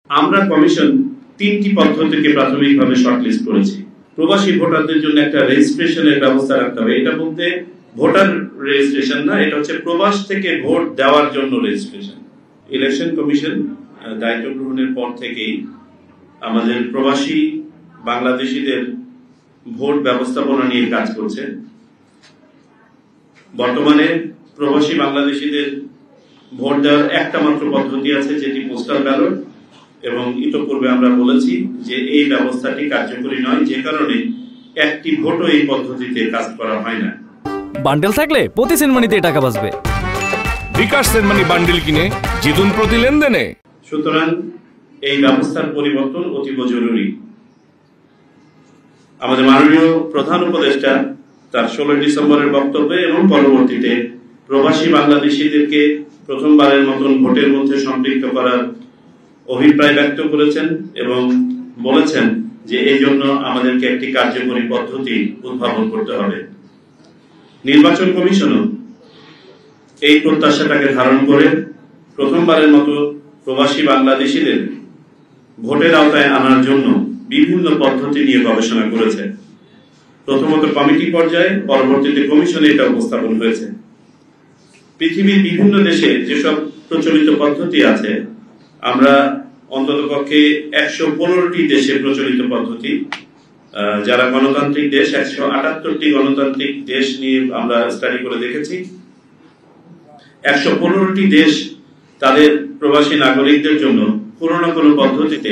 আমরা কমিশন তিনটি পদ্ধতিকে প্রাথমিকভাবে শর্টলিস্ট করেছি। প্রবাসী ভোটারদের জন্য একটা রেজিস্ট্রেশনের ব্যবস্থা রাখতে হবে। এটা বলতে ভোটার রেজিস্ট্রেশন না, এটা হচ্ছে প্রবাস থেকে ভোট দেওয়ার জন্য রেজিস্ট্রেশন। ইলেকশন কমিশন দায়িত্ব গ্রহণের পর থেকেই আমাদের প্রবাসী বাংলাদেশিদের ভোট ব্যবস্থাপনা নিয়ে কাজ করছে। বর্তমানে প্রবাসী বাংলাদেশিদের ভোট দেওয়ার একটা মাত্র পদ্ধতি আছে, যেটি পোস্টাল ব্যালট, এবং ইতোপূর্বে আমরা বলেছি যে এই ব্যবস্থাটি কার্যকরী নয়, যে কারণে একটি ভোটও এই পদ্ধতিতে কাজ করা হয় না। বান্ডেল থাকলে প্রতি সেনমানিতে টাকা বাঁচবে। বিকাশ সেনমানি বান্ডেল কিনে জিতুন প্রতি লেনদেনে। সুতরাং এই ব্যবস্থার পরিবর্তন অতীব জরুরি। আমাদের মাননীয় প্রধান উপদেষ্টা তার 16 ডিসেম্বরের বক্তব্যে এবং পরবর্তীতে প্রবাসী বাংলাদেশিদেরকে প্রথমবারের মতন ভোটের মধ্যে সম্পৃক্ত করার অভিপ্রায় ব্যক্ত করেছেন এবং বলেছেন যে এই জন্য আমাদেরকে একটি কার্যকরী পদ্ধতি উদ্ভাবন করতে হবে। নির্বাচন কমিশনও এই প্রত্যাশাটাকে ধারণ করে প্রথমবারের মতো প্রবাসী বাংলাদেশিদের ভোটের আওতায় আনার জন্য বিভিন্ন পদ্ধতি নিয়ে গবেষণা করেছে। প্রথমত কমিটি পর্যায়ে, পরবর্তীতে কমিশনে এটা উপস্থাপন হয়েছে। পৃথিবীর বিভিন্ন দেশে যেসব প্রচলিত পদ্ধতি আছে, আমরা অন্ততপক্ষে 115টি দেশে প্রচলিত পদ্ধতি, যারা গণতান্ত্রিক দেশ 178টি গণতান্ত্রিক দেশ নিয়ে আমরা স্টাডি করে দেখেছি। 115টি দেশ তাদের প্রবাসী নাগরিকদের জন্য কোনো না কোনো পদ্ধতিতে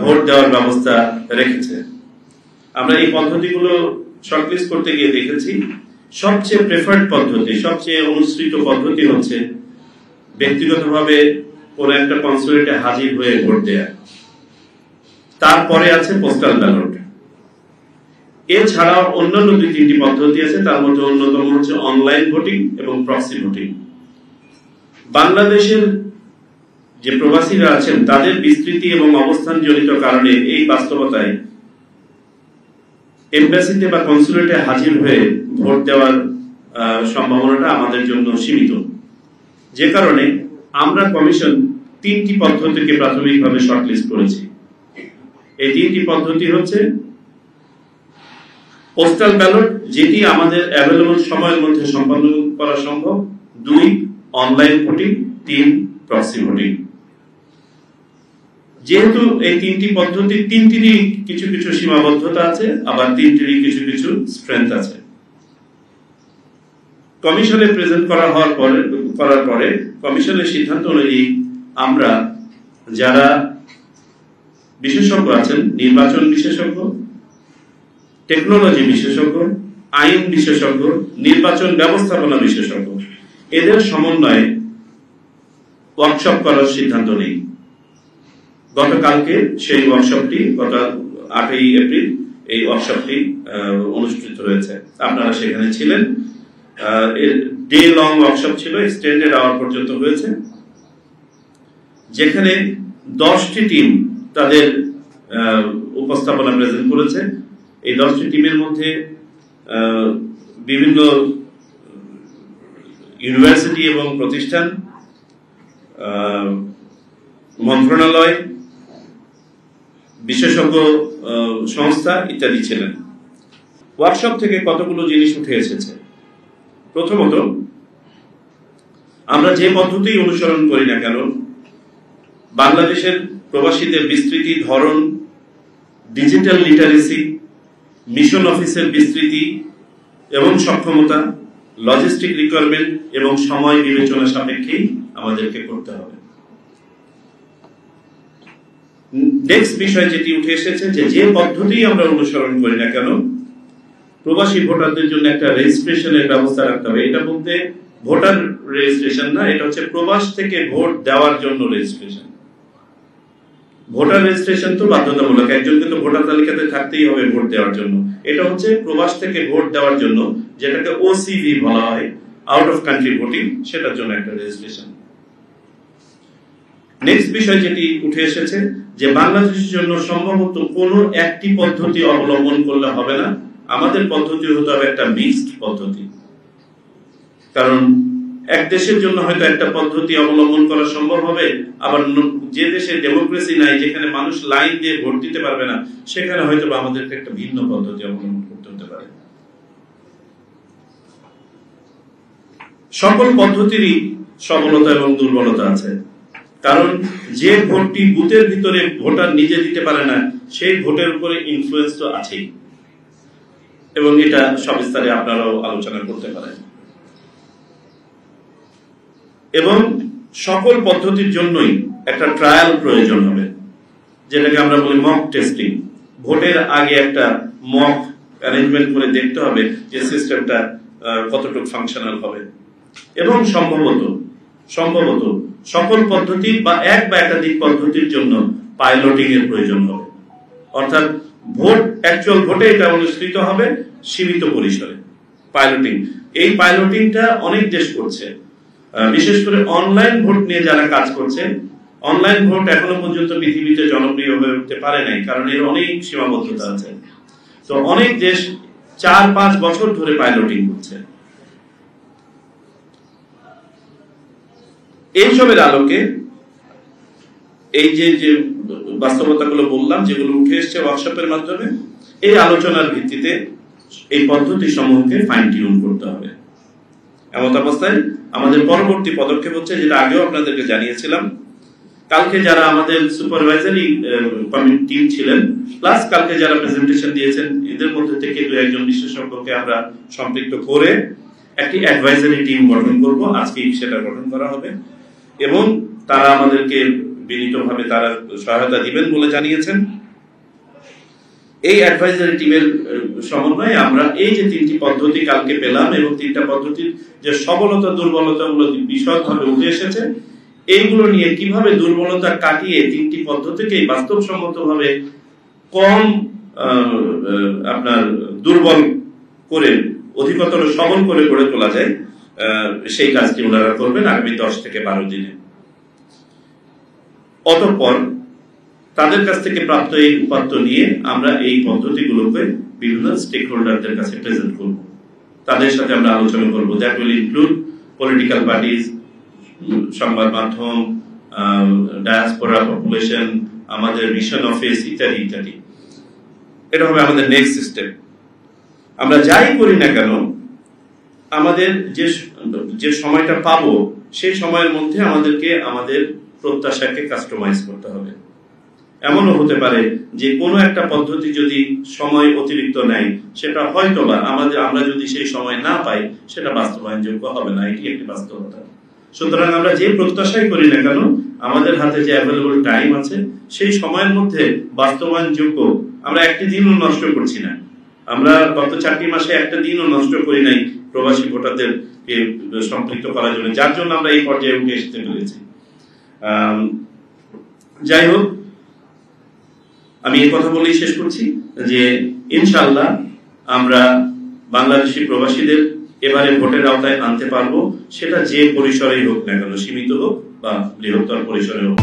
ভোট দেওয়ার ব্যবস্থা রেখেছে। আমরা এই পদ্ধতিগুলো শর্টলিস্ট করতে গিয়ে দেখেছি সবচেয়ে প্রেফার্ড পদ্ধতি, সবচেয়ে অনুসৃত পদ্ধতি হচ্ছে ব্যক্তিগতভাবে কোন একটা কনসুলেটে হাজির হয়ে ভোট দেয়া। তারপরে আছে পোস্টাল ব্যালট। এছাড়াও অন্যান্য 2-3টি পদ্ধতি আছে, তার মধ্যে অন্যতম হচ্ছে অনলাইন ভোটিং এবং প্রক্সি ভোটিং। বাংলাদেশের যে প্রবাসীরা আছেন তাদের বিস্তৃতি এবং অবস্থান জনিত কারণে এই বাস্তবতায় এমবাসিতে বা কনসুলেটে হাজির হয়ে ভোট দেওয়ার সম্ভাবনাটা আমাদের জন্য সীমিত, যে কারণে আমরা কমিশন 3টি পদ্ধতিকে প্রাথমিকভাবে শর্টলিস্ট করেছি। এই 3টি পদ্ধতি হচ্ছে পোস্টাল ব্যালট, যেটি আমাদের অ্যাভেলেবল সময়ের মধ্যে সম্পন্ন করা সম্ভব, 2 অনলাইন ভোটিং, 3 প্রক্সি ভোটিং। যেহেতু এই 3টি পদ্ধতি 3টিরই কিছু কিছু সীমাবদ্ধতা আছে, আবার 3টিরই কিছু কিছু স্ট্রেংথ আছে। কমিশনে প্রেজেন্ট করার পরে কমিশনের সিদ্ধান্ত অনুযায়ী আমরা যারা বিশেষজ্ঞ আছেন, নির্বাচন বিশেষজ্ঞ, টেকনোলজি বিশেষজ্ঞ, আইন বিশেষজ্ঞ, নির্বাচন ব্যবস্থাপনা বিশেষজ্ঞ, এদের সমন্বয়ে ওয়ার্কশপ করার সিদ্ধান্ত নেই। গতকালকে সেই ওয়ার্কশপটি, গত 8ই এপ্রিল এই ওয়ার্কশপটি অনুষ্ঠিত হয়েছে। আপনারা সেখানে ছিলেন। ডে লং ওয়ার্কশপ ছিল, এক্সটেন্ডেড আওয়ার পর্যন্ত হয়েছে, যেখানে 10টি টিম তাদের উপস্থাপনা প্রেজেন্ট করেছে। এই 10টি টিমের মধ্যে বিভিন্ন ইউনিভার্সিটি এবং প্রতিষ্ঠান, মন্ত্রণালয়, বিশেষজ্ঞ সংস্থা ইত্যাদি ছিলেন। ওয়ার্কশপ থেকে কতগুলো জিনিস উঠে এসেছে। প্রথমত, আমরা যে পদ্ধতি অনুসরণ করি না কেন, বাংলাদেশের প্রবাসীদের বিস্তৃতি, ধরন, ডিজিটাল লিটারেসি, মিশন অফিসের বিস্তৃতি এবং সক্ষমতা, লজিস্টিক রিকোয়ারমেন্ট এবং সময় বিবেচনা সাপেক্ষেই আমাদেরকে করতে হবে। নেক্সট বিষয় যেটি উঠে এসেছে, যে পদ্ধতি আমরা অনুসরণ করি না কেন, প্রবাসী ভোটারদের জন্য একটা রেজিস্ট্রেশনের ব্যবস্থা রাখতে হবে। এটা বলতে ভোটার রেজিস্ট্রেশন না, এটা হচ্ছে প্রবাস থেকে ভোট দেওয়ার জন্য রেজিস্ট্রেশন। ভোটার রেজিস্ট্রেশন তো বাধ্যতামূলক, একজনকে তো ভোটার তালিকাতে থাকতেই হবে ভোট দেওয়ার জন্য। এটা হচ্ছে প্রবাস থেকে ভোট দেওয়ার জন্য, যেটাকে ওসিভি বলা হয়, আউট অফ কান্ট্রি ভোটিং, সেটার জন্য একটা রেজিস্ট্রেশন। নেক্সট বিষয় যেটি উঠে এসেছে, যে বাংলাদেশের জন্য সম্ভবত কোনো একটি পদ্ধতি অবলম্বন করলে হবে না, আমাদের পদ্ধতি হতে হবে একটা মিক্সড পদ্ধতি। কারণ এক দেশের জন্য হয়তো একটা পদ্ধতি অবলম্বন করা সম্ভব হবে, আবার যে দেশে ডেমোক্রেসি নাই, যেখানে মানুষ লাইন দিয়ে ভোট দিতে পারবে না, সেখানে হয়তো আমাদেরকে একটা ভিন্ন পদ্ধতি অবলম্বন করতে হতে পারে। সকল পদ্ধতিরই সফলতা এবং দুর্বলতা আছে, কারণ যে ভোটটি বুথের ভিতরে ভোটার নিজে দিতে পারে না, সেই ভোটের উপরে ইনফ্লুয়েন্স তো আছেই, এবং এটা সবিস্তারে আপনারাও আলোচনা করতে পারেন। এবং সকল পদ্ধতির জন্যই একটা ট্রায়াল প্রয়োজন হবে, যেটাকে আমরা বলি মক টেস্টিং। ভোটের আগে একটা মক অ্যারেঞ্জমেন্ট করে দেখতে হবে যে সিস্টেমটা কতটুকু ফাংশনাল হবে। এবং সম্ভবত সকল পদ্ধতি বা এক বা একাধিক পদ্ধতির জন্য পাইলটিং এর প্রয়োজন হবে, অর্থাৎ অ্যাকচুয়াল ভোটে এটা অনুষ্ঠিত হবে সীমিত পরিসরে। পাইলটিং, এই পাইলটিংটা অনেক দেশ করছে, বিশেষ করে অনলাইন ভোট নিয়ে যারা কাজ করছে। অনলাইন ভোট এখনো পর্যন্ত পৃথিবীতে জনপ্রিয় হয়ে উঠতে পারে নাই, কারণ এর অনেক সীমাবদ্ধতা আছে। তো অনেক দেশ 4-5 বছর ধরে পাইলটিং করছে। এইসবের আলোকে এই যে বাস্তবতাগুলো বললাম, যেগুলো উঠে এসছে ওয়ার্কশপের মাধ্যমে, এই আলোচনার ভিত্তিতে এই পদ্ধতি সমূহকে ফাইন টিউন করতে হবে। এমত অবস্থায় আমাদের পরবর্তী পদক্ষেপ হচ্ছে, যেটা আগেও আপনাদেরকে জানিয়েছিলাম, কালকে যারা আমাদের সুপারভাইজারি টিম ছিলেন, প্লাস কালকে যারা প্রেজেন্টেশন দিয়েছেন, এদের মধ্যে থেকে 2-1 বিশেষজ্ঞকে আমরা সম্পৃক্ত করে একটি অ্যাডভাইজারি টিম গঠন করব। আজকেই সেটা গঠন করা হবে এবং তারা আমাদেরকে বিনীতভাবে তারা সহায়তা দিবেন বলে জানিয়েছেন। এই অ্যাডভাইজারি টিমের সমন্বয়ে আমরা এই যে 3টি পদ্ধতি কালকে পেলাম, এবং 3টা পদ্ধতির যে সবলতা দুর্বলতাগুলো বিশদভাবে উঠে এসেছে, এইগুলো নিয়ে কিভাবে দুর্বলতা কাটিয়ে 3টি পদ্ধতিকেই বাস্তবসম্মতভাবে কম আপনার দুর্বল করে অধিকতর সবল করে গড়ে তোলা যায়, সেই কাজটি ওনারা করবেন আগামী 10 থেকে 12 দিনে। অতঃপর তাদের কাছ থেকে প্রাপ্ত এই উপাত্ত নিয়ে আমরা এই পদ্ধতিগুলোকে বিভিন্ন স্টেক হোল্ডারদের কাছে প্রেজেন্ট করব। তাদের সাথে আমরা আলোচনা করব। That will include political parties, সংবাদ মাধ্যম, ডায়াসপোরা পপুলেশন, আমাদের মিশন অফিস ইত্যাদি ইত্যাদি। এটা হবে আমাদের নেক্সট সিস্টেম। আমরা যাই করি না কেন, আমাদের যে সময়টা পাবো, সেই সময়ের মধ্যে আমাদেরকে আমাদের প্রত্যাশাকে কাস্টমাইজ করতে হবে। এমনও হতে পারে যে কোনো একটা পদ্ধতি যদি সময় অতিরিক্ত নেয়, সেটা হয়তো বা আমরা যদি সেই সময় না পাই, সেটা বাস্তবায়নযোগ্য হবে না। এটি একটি বাস্তবতা। সুতরাং আমরা যে প্রত্যাশাই করি না কেন, আমাদের হাতে যে অ্যাভেলেবল টাইম আছে, সেই সময়ের মধ্যে বাস্তবায়নযোগ্য, আমরা একটি দিনও নষ্ট করছি না। আমরা গত 4টি মাসে একটা দিনও নষ্ট করি নাই প্রবাসী ভোটারদেরকে সম্পৃক্ত করার জন্য, যার জন্য আমরা এই পর্যায়ে উঠে আসতে পেরেছি। যাই হোক, আমি এই কথা বলেই শেষ করছি যে ইনশাআল্লাহ আমরা বাংলাদেশি প্রবাসীদের এবারে ভোটের আওতায় আনতে পারবো, সেটা যে পরিসরেই হোক না কেন, সীমিত হোক বা বৃহত্তর পরিসরে হোক।